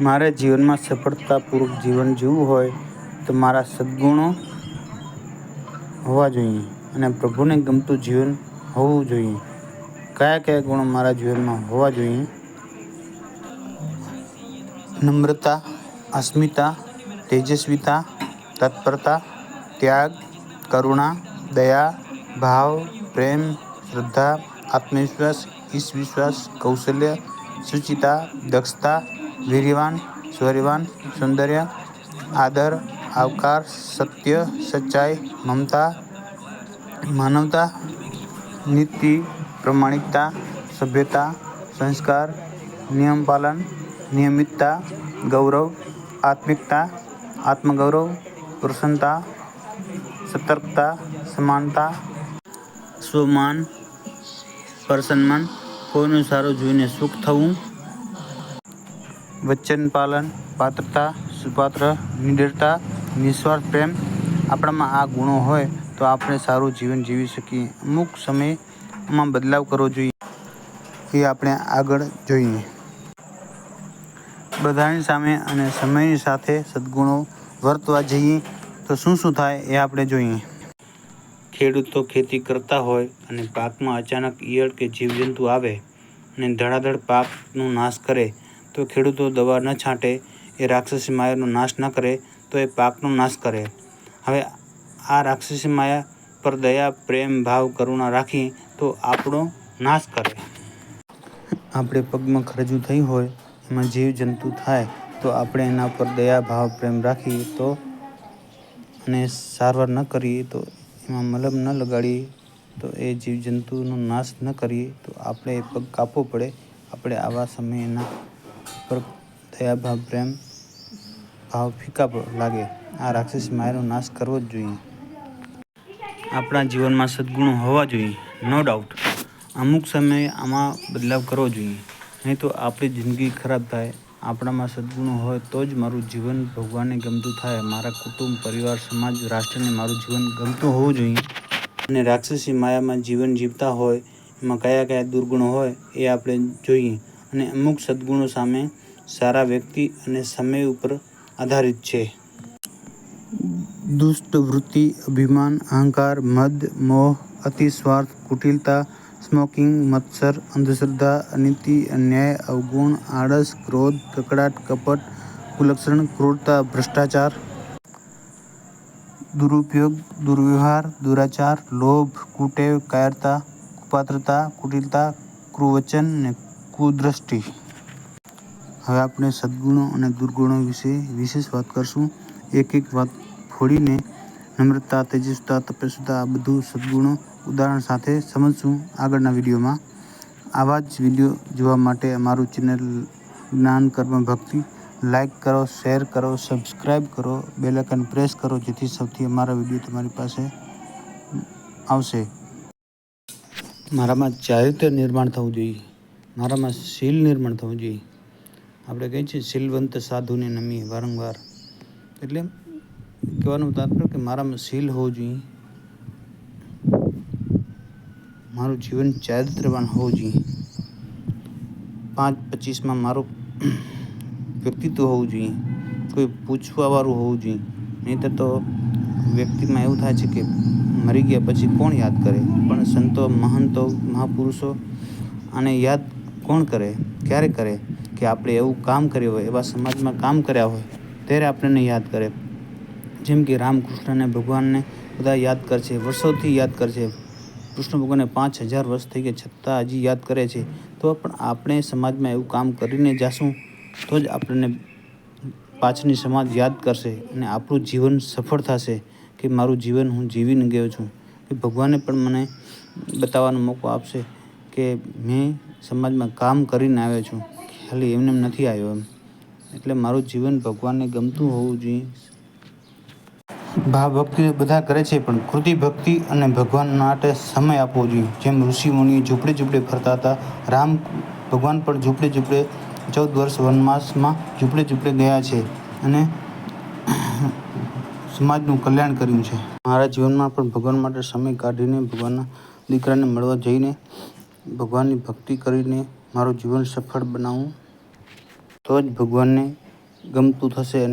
મારે જીવનમાં સફળતાપૂર્વક જીવન જીવવું હોય તો મારા સદ્ગુણો હોવા જોઈએ અને પ્રભુને ગમતું જીવન હોવું જોઈએ. કયા કયા ગુણો મારા જીવનમાં હોવા જોઈએ? નમ્રતા, અસ્મિતા, તેજસ્વીતા, તત્પરતા, ત્યાગ, કરુણા, દયા, ભાવ, પ્રેમ, શ્રદ્ધા, આત્મવિશ્વાસ, ઈશવિશ્વાસ, કૌશલ્ય, શુચિતા, દક્ષતા, વીર્યવાન, શૌર્યવાન, સૌંદર્ય, આદર, આવકાર, સત્ય, સચ્ચાઈ, મમતા, માનવતા, નીતિ, પ્રમાણિકતા, સભ્યતા, સંસ્કાર, નિયમપાલન, નિયમિતતા, ગૌરવ, આત્મિકતા, આત્મગૌરવ, પ્રસન્નતા, સતર્કતા, સમાનતા, સ્વમાન, પરસન્માન, કોઈનું સારું જોઈને સુખ થવું, વચન પાલન, પાત્રતા, સુપાત્ર, નિડરતા, નિસ્વાર્થ પ્રેમ. આપણામાં આ ગુણો હોય તો આપણે સારું જીવન જીવી શકીએ. અમુક સમયે આમાં બદલાવ કરવો જોઈએ એ આપણે આગળ જોઈએ. બધાની સામે અને સમયની સાથે સદ્ગુણો વર્તવા જઈએ તો શું થાય એ આપણે જોઈએ. ખેડૂતો ખેતી કરતા હોય અને પાકમાં અચાનક ઈયળ કે જીવજંતુ આવે અને ધડાધડ પાકનો નાશ કરે તો ખેડૂતો દવા ન છાંટે, એ રાક્ષસી માયાનો નાશ ન કરે તો એ પાકનો નાશ કરે. હવે આ રાક્ષસી માયા પર દયા, પ્રેમ, ભાવ, કરુણા રાખીએ તો આપણો નાશ કરે. આપણે પગમાં ખરજું થઈ હોય, એમાં જીવજંતુ થાય તો આપણે એના પર દયા, ભાવ, પ્રેમ રાખીએ તો અને સારવાર ન કરીએ તો એમાં મલમ ન લગાડીએ તો એ જીવજંતુનો નાશ ન કરીએ તો આપણે એ પગ કાપવો પડે. આપણે આવા સમયે એના પર દયા, ભાવ, પ્રેમ ભાવ ફીકા લાગે. આ રાક્ષસી માયાનો નાશ કરવો જ જોઈએ. આપણા જીવનમાં સદ્ગુણો હોવા જોઈએ, નો ડાઉટ. અમુક સમયે આમાં બદલાવ કરવો જોઈએ, નહીં તો આપણી જિંદગી ખરાબ થાય. આપણામાં સદ્ગુણો હોય તો જ મારું જીવન ભગવાનને ગમતું થાય. મારા કુટુંબ, પરિવાર, સમાજ, રાષ્ટ્રને મારું જીવન ગમતું હોવું જોઈએ. અને રાક્ષસી માયામાં જીવન જીવતા હોય એમાં કયા કયા દુર્ગુણો હોય એ આપણે જોઈએ. અને અમુક સદ્ગુણો સામે સારા વ્યક્તિ અને સમય ઉપર આધારિત છે. દુષ્ટ વૃત્તિ, અભિમાન, અહંકાર, મદ, મોહ, અતિસ્વાર્થ, કુટિલતા, સ્મોકિંગ, મત્સર, અંધશ્રદ્ધા, અનીતિ, અન્યાય, અવગુણ, આળસ, ક્રોધ, કકળાટ, કપટ, કુલક્ષણ, ક્રૂરતા, ભ્રષ્ટાચાર, દુરુપયોગ, દુર્વ્યવહાર, દુરાચાર, લોભ, કુટેવ, કાયરતા, કુપાત્રતા, કુટિલતા, કુવચન અને કુદ્રષ્ટિ. હવે આપણે સદ્ગુણો અને દુર્ગુણો વિશે વિશેષ વાત કરશું. એક એક વાત ફોડીને નમ્રતા, તેજસ્વીતા, તપસ્વીતા આ બધું સદ્ગુણો ઉદાહરણ સાથે સમજશું આગળના વિડીયોમાં. આવા જ વિડીયો જોવા માટે અમારું ચેનલ જ્ઞાન કર્મ ભક્તિ લાઈક કરો, શેર કરો, સબસ્ક્રાઈબ કરો, બેલ આઇકન પ્રેસ કરો જેથી સૌથી અમારા વિડીયો તમારી પાસે આવશે. મારામાં ચારિત્ર્ય નિર્માણ થવું જોઈએ, મારામાં શીલ નિર્માણ થવું જોઈએ. આપણે કહીએ છીએ શીલવંત સાધુને નમીએ વારંવાર. એટલે કહેવાનું તાત્પર્ય કે મારામાં શીલ હોવું જોઈએ, મારું જીવન ચારિત્ર્યવાન હોવું જોઈએ. 5-25માં મારું વ્યક્તિત્વ હોવું જોઈએ, કોઈ પૂછવાવાળું હોવું જોઈએ. નહીંતર તો વ્યક્તિમાં એવું થાય છે કે મરી ગયા પછી કોણ યાદ કરે? પણ સંતો, મહંતો, મહાપુરુષો આને યાદ કોણ કરે? ક્યારે કરે? કે આપણે એવું કામ કર્યું હોય, એવા સમાજમાં કામ કર્યા હોય ત્યારે આપણને યાદ કરે. જેમ કે રામકૃષ્ણને, ભગવાનને બધા યાદ કરશે, વર્ષોથી યાદ કરશે. કૃષ્ણ ભગવાનને 5000 વર્ષ થઈ ગયા છતાં હજી યાદ કરે છે. તો પણ આપણે સમાજમાં એવું કામ કરીને જાશું તો જ આપણને પાછળની સમાજ યાદ કરશે અને આપણું જીવન સફળ થશે કે મારું જીવન હું જીવીને ગયો છું. કે ભગવાને પણ મને બતાવવાનો મોકો આપશે કે મેં સમાજમાં કામ કરીને આવ્યો છું, ખાલી એમને એમ નથી આવ્યો એમ. એટલે મારું જીવન ભગવાનને ગમતું હોવું જોઈએ. ભાવ ભક્તિ બધા કરે છે પણ કૃતિ ભક્તિ અને ભગવાન માટે સમય આપવો જોઈએ. જેમ ઋષિ મુનિઓ ઝૂંપડે ઝૂંપડે ફરતા હતા, રામ ભગવાન પણ ઝૂંપડે ઝૂંપડે 14 વર્ષ વનવાસમાં ઝૂંપડે ઝૂંપડે ગયા છે અને સમાજનું કલ્યાણ કર્યું છે. મારા જીવનમાં પણ ભગવાન માટે સમય કાઢીને ભગવાનના દીકરાને મળવા જઈને ભગવાનની ભક્તિ કરીને મારું જીવન સફળ બનાવું તો જ ભગવાનને ગમતું થશે.